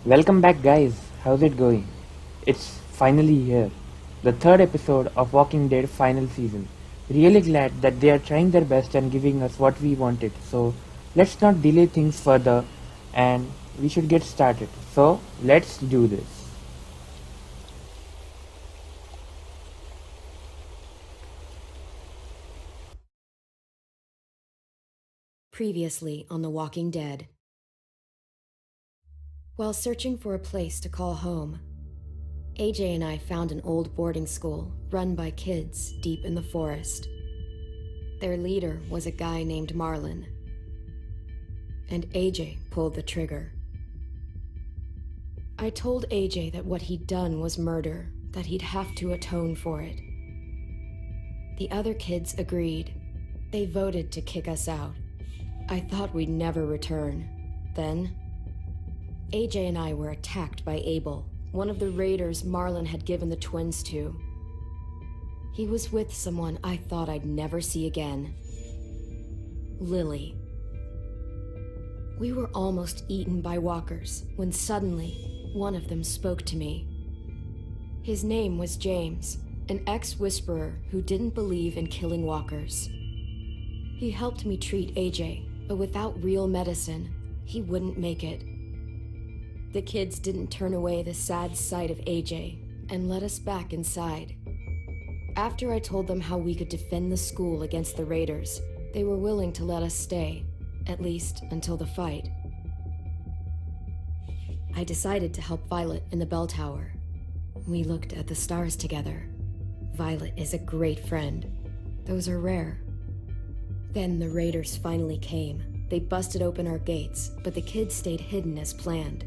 Welcome back, guys. How's it going? It's finally here. The third episode of Walking Dead final season. Really glad that they are trying their best and giving us what we wanted. So, let's not delay things further and we should get started. So, let's do this. Previously on The Walking Dead. While searching for a place to call home, AJ and I found an old boarding school run by kids deep in the forest. Their leader was a guy named Marlon, and AJ pulled the trigger. I told AJ that what he'd done was murder, that he'd have to atone for it. The other kids agreed. They voted to kick us out. I thought we'd never return. Then, AJ and I were attacked by Abel, one of the raiders Marlon had given the twins to. He was with someone I thought I'd never see again. Lily. We were almost eaten by walkers when suddenly one of them spoke to me. His name was James, an ex-whisperer who didn't believe in killing walkers. He helped me treat AJ, but without real medicine, he wouldn't make it. The kids didn't turn away the sad sight of AJ and let us back inside. After I told them how we could defend the school against the raiders, they were willing to let us stay, at least until the fight. I decided to help Violet in the bell tower. We looked at the stars together. Violet is a great friend. Those are rare. Then the raiders finally came. They busted open our gates, but the kids stayed hidden as planned.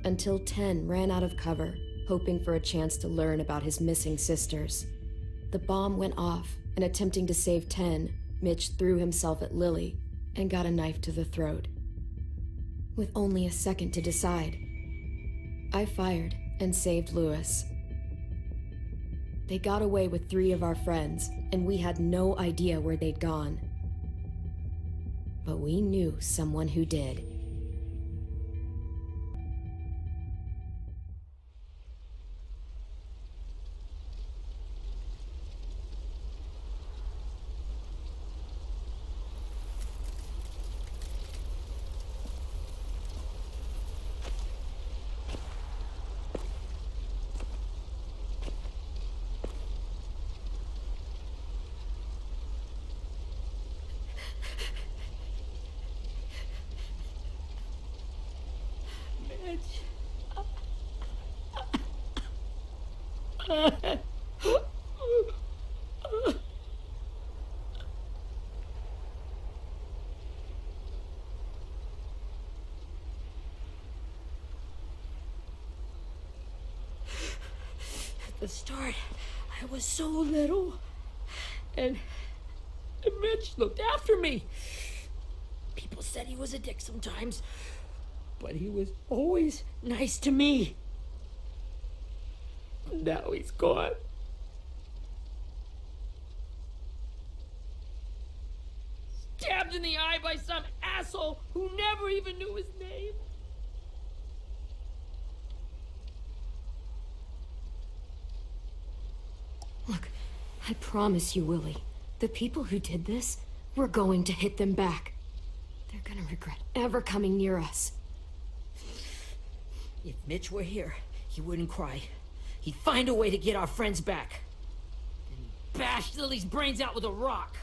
Until Ten ran out of cover, hoping for a chance to learn about his missing sisters. The bomb went off, and attempting to save Ten, Mitch threw himself at Lily and got a knife to the throat. With only a second to decide, I fired and saved Lewis. They got away with 3 of our friends, and we had no idea where they'd gone. But we knew someone who did. At the start, I was so little, and Mitch looked after me. People said he was a dick sometimes, but he was always nice to me. Now he's gone. Stabbed in the eye by some asshole who never even knew his name. Look, I promise you, Willie, the people who did this, we're going to hit them back. They're gonna regret ever coming near us. If Mitch were here, he wouldn't cry. He'd find a way to get our friends back. And bash Lily's brains out with a rock.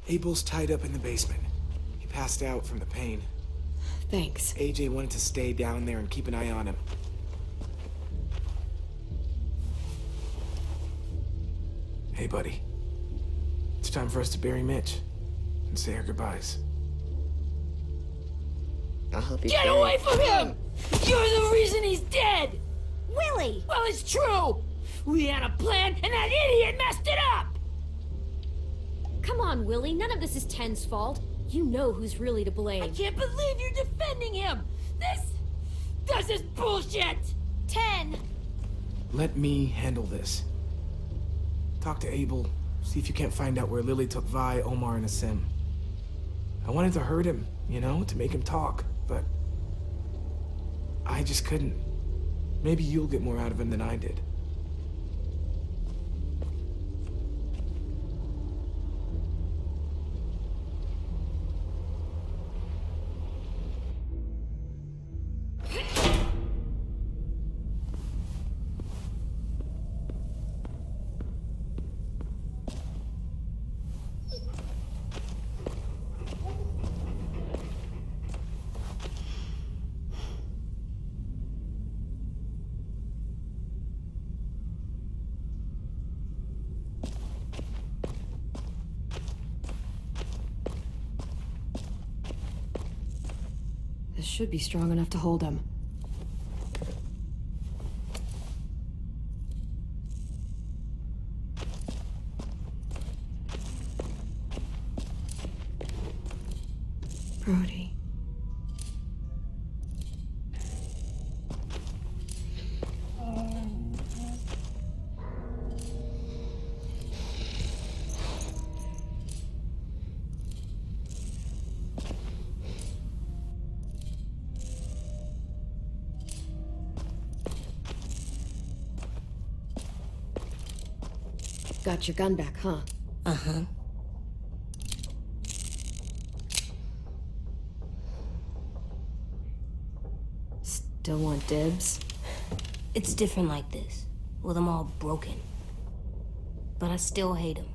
Abel's tied up in the basement. He passed out from the pain. Thanks. AJ wanted to stay down there and keep an eye on him. Hey, buddy. It's time for us to bury Mitch and say our goodbyes. I'll help you. Get away from him! You're the reason he's dead! Willie! Well, it's true! We had a plan, and that idiot messed it up! Come on, Willie. None of this is Ten's fault. You know who's really to blame. I can't believe you're defending him! This is bullshit! 10! Let me handle this. Talk to Abel, see if you can't find out where Lily took Vi, Omar, and Asim. I wanted to hurt him, you know, to make him talk, but I just couldn't. Maybe you'll get more out of him than I did. This should be strong enough to hold him. Brody. Got your gun back, huh? Uh-huh. Still want dibs? It's different like this, with them all broken. But I still hate him.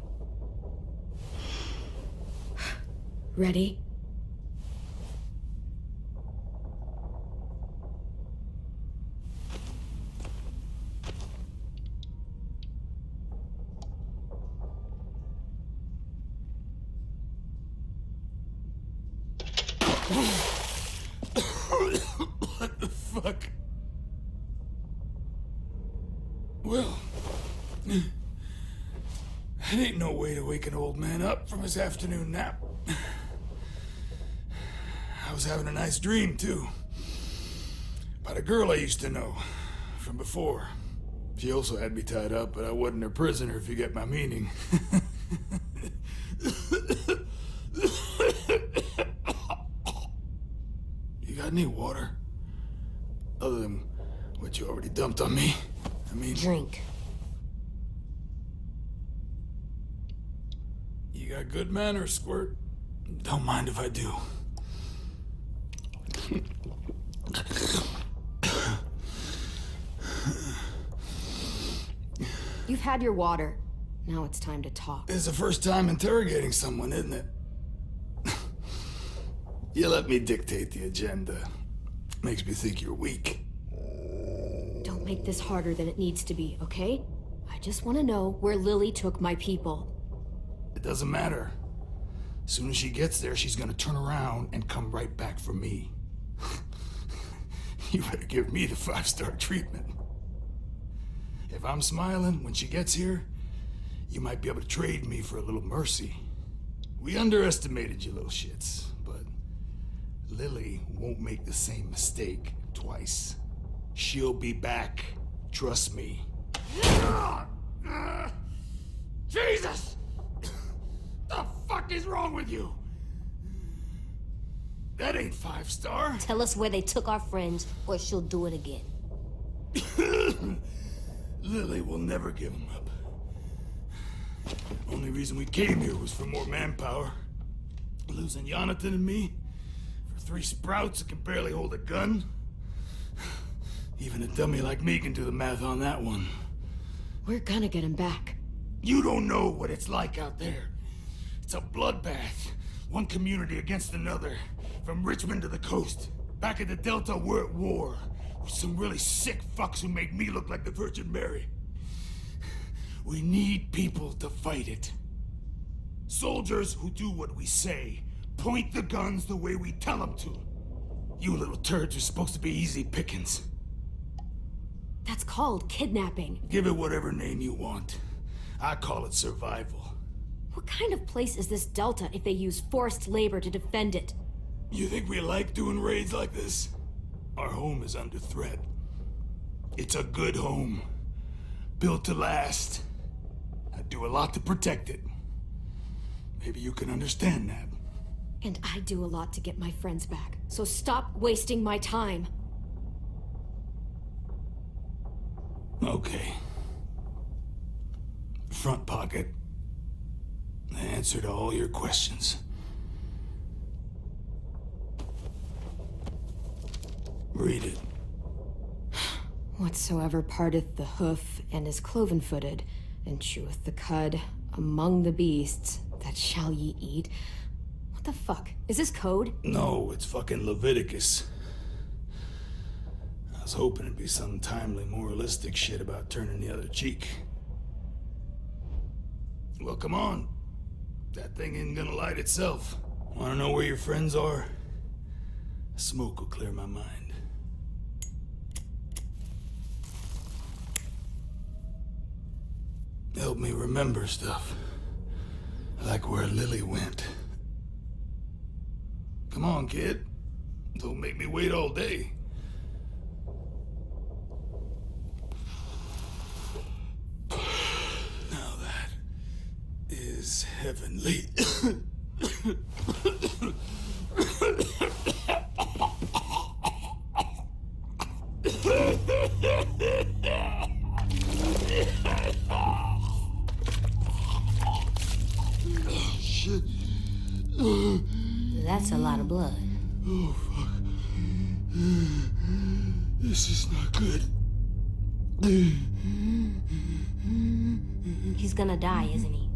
Ready? What the fuck? Well, that ain't no way to wake an old man up from his afternoon nap. I was having a nice dream, too. About a girl I used to know from before. She also had me tied up, but I wasn't her prisoner, if you get my meaning. You got any water? Other than what you already dumped on me? I mean... Drink. You got good manners, Squirt. Don't mind if I do. You've had your water. Now it's time to talk. It's the first time interrogating someone, isn't it? You let me dictate the agenda. Makes me think you're weak. Don't make this harder than it needs to be, okay? I just want to know where Lily took my people. It doesn't matter. As soon as she gets there, she's gonna turn around and come right back for me. You better give me the 5-star treatment. If I'm smiling when she gets here, you might be able to trade me for a little mercy. We underestimated you little shits, but Lily won't make the same mistake twice. She'll be back. Trust me. Jesus! The fuck is wrong with you? That ain't 5-star. Tell us where they took our friends, or she'll do it again. Lily will never give him up. Only reason we came here was for more manpower. Losing Jonathan and me for 3 sprouts that can barely hold a gun. Even a dummy like me can do the math on that one. We're gonna get him back. You don't know what it's like out there. It's a bloodbath. One community against another. From Richmond to the coast. Back at the Delta, we're at war. With some really sick fucks who make me look like the Virgin Mary. We need people to fight it. Soldiers who do what we say. Point the guns the way we tell them to. You little turds are supposed to be easy pickings. That's called kidnapping. Give it whatever name you want. I call it survival. What kind of place is this Delta if they use forced labor to defend it? You think we like doing raids like this? Our home is under threat. It's a good home. Built to last. I do a lot to protect it. Maybe you can understand that. And I do a lot to get my friends back. So stop wasting my time. Okay. Front pocket. The answer to all your questions. Read it. Whatsoever parteth the hoof and is cloven-footed, and cheweth the cud among the beasts, that shall ye eat. What the fuck? Is this code? No, it's fucking Leviticus. I was hoping it'd be some timely moralistic shit about turning the other cheek. Well, come on. That thing ain't gonna light itself. Wanna know where your friends are? Smoke will clear my mind. Help me remember stuff. Like where Lily went. Come on, kid. Don't make me wait all day. Now that is heavenly. Shit. That's a lot of blood. Oh, fuck. This is not good. He's gonna die, isn't he?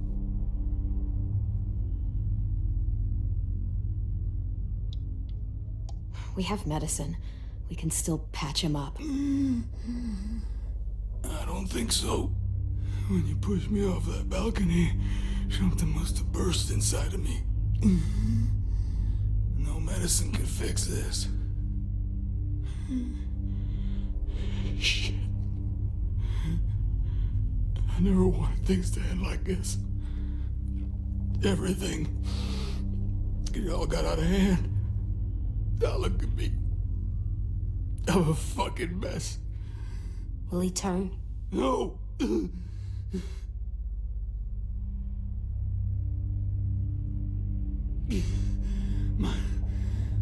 We have medicine. We can still patch him up. I don't think so. When you pushed me off that balcony, something must have burst inside of me. No medicine can fix this. Shit. I never wanted things to end like this. Everything. It all got out of hand. Now look at me. I'm a fucking mess. Will he turn? No.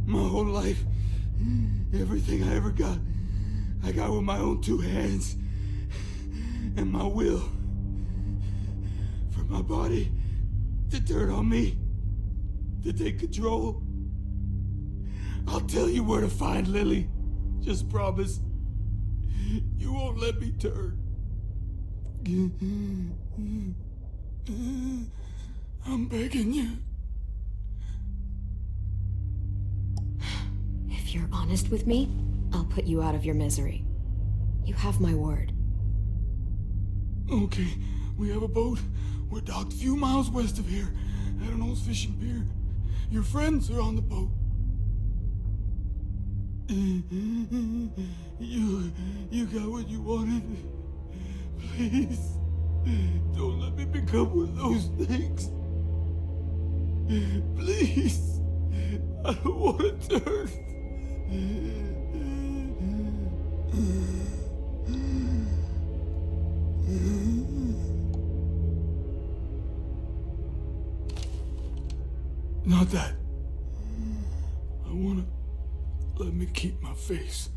My whole life, everything I ever got, I got with my own two hands and my will. For my body to turn on me, to take control. I'll tell you where to find Lily. Just promise. You won't let me turn. I'm begging you. If you're honest with me, I'll put you out of your misery. You have my word. Okay, we have a boat. We're docked a few miles west of here at an old fishing pier. Your friends are on the boat. You got what you wanted. Please, don't let me become one of those things. Please, I don't want to turn. Not that. I wanna let me keep my face.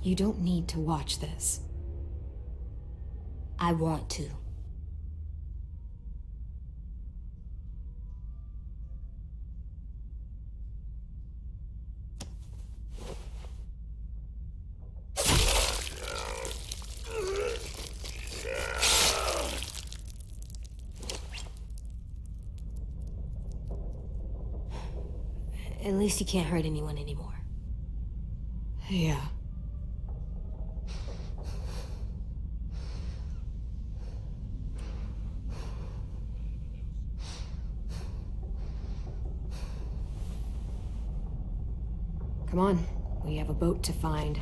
You don't need to watch this. I want to. At least he can't hurt anyone anymore. Yeah. Come on, we have a boat to find.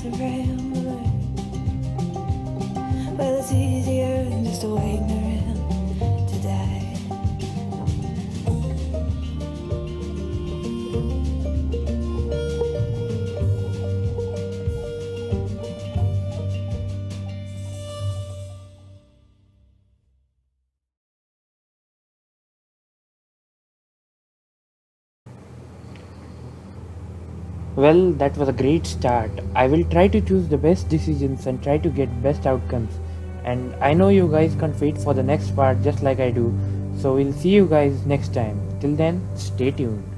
a rambler. Well, it's easier just to wait around to die. Well, that was a great start. I will try to choose the best decisions and try to get best outcomes. And I know you guys can't wait for the next part just like I do. So we'll see you guys next time. Till then, stay tuned.